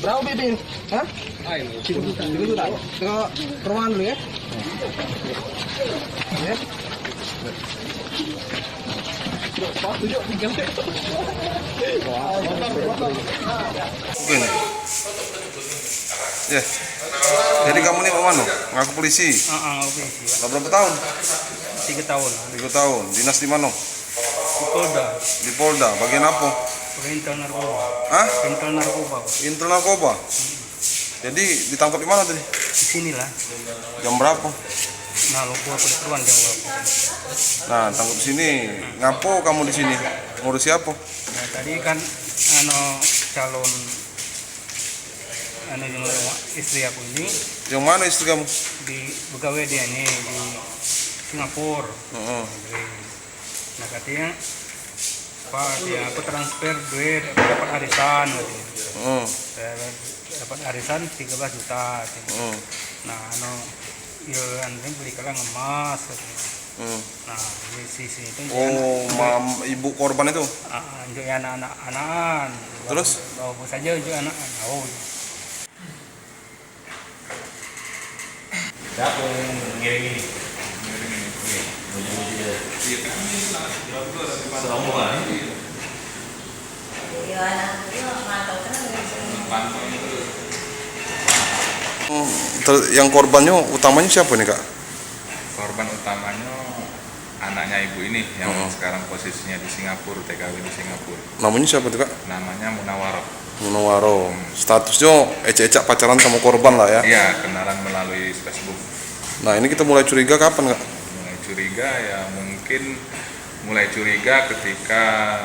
Berapa Bibin? Hah? 3 juta. Ke perumahan dulu ya. Ya. Begini. Ya. Jadi kamu nih mana? Ngaku polisi. Polisi. Udah berapa tahun? 3 tahun. 3 tahun. Dinas di mana? Di Polda. Di Polda. Bagian apa? Intel narkoba. Hah? Intel narkoba. Intel narkoba. Jadi ditangkap di mana tadi? Di sinilah. Jam berapa? Nah, lo gua keruan jam berapa? Nah, tangkap di sini. Ngapo kamu di sini? Ngurus siapa? Nah, tadi kan calon yang istri aku ini Yang mana istri kamu? di pegawai dia nih di Singapura. Nah, katanya Pak, dia aku transfer duit dapat arisan katanya. Saya dapat arisan 13 juta katanya. Nah, ini beli kalang emas katanya. Nah, di sisi itu Ibu korban itu. untuk anak-anak. Terus? Bawa saja untuk anak-anak. Siapa yang ngirim ini? Serombongan. Yang korbannya utamanya siapa nih, Kak? Korban utamanya anaknya ibu ini yang sekarang posisinya di Singapura, TKW di Singapura. Namanya siapa tuh, Kak? Namanya Munawaroh. Munawaro. Statusnya ecek-ecek pacaran sama korban lah ya? Iya, kenalan melalui Facebook. Nah, ini kita mulai curiga kapan, Kak? Mulai curiga ya mungkin mulai curiga ketika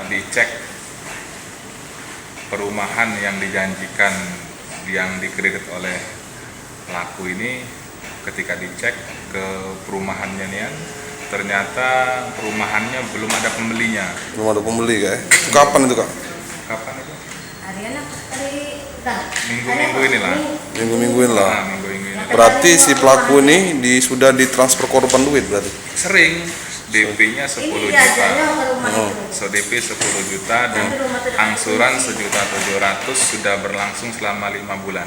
dicek perumahan yang dijanjikan yang dikredit oleh pelaku ini. Ketika dicek ke perumahannya nih, ternyata perumahannya belum ada pembelinya. Belum ada pembeli, Kak? Itu kapan itu, Kak? Kapan itu? Minggu-minggu inilah. Minggu-mingguin lah. Nah, minggu-minggu ini. Berarti si pelaku ini sudah ditransfer korban duit berarti? Sering DP-nya 10 juta. So DP 10 juta dan angsuran 1.700.000 sudah berlangsung selama 5 bulan.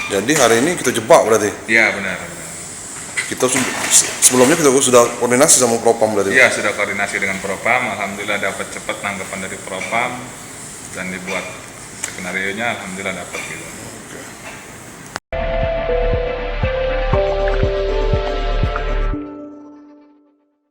Jadi hari ini kita jebak berarti? Iya benar. Kita sebelumnya kita sudah koordinasi sama Propam berarti? Iya sudah koordinasi dengan Propam. Alhamdulillah dapat cepat tanggapan dari Propam dan dibuat skenario nya. Alhamdulillah dapat gitu.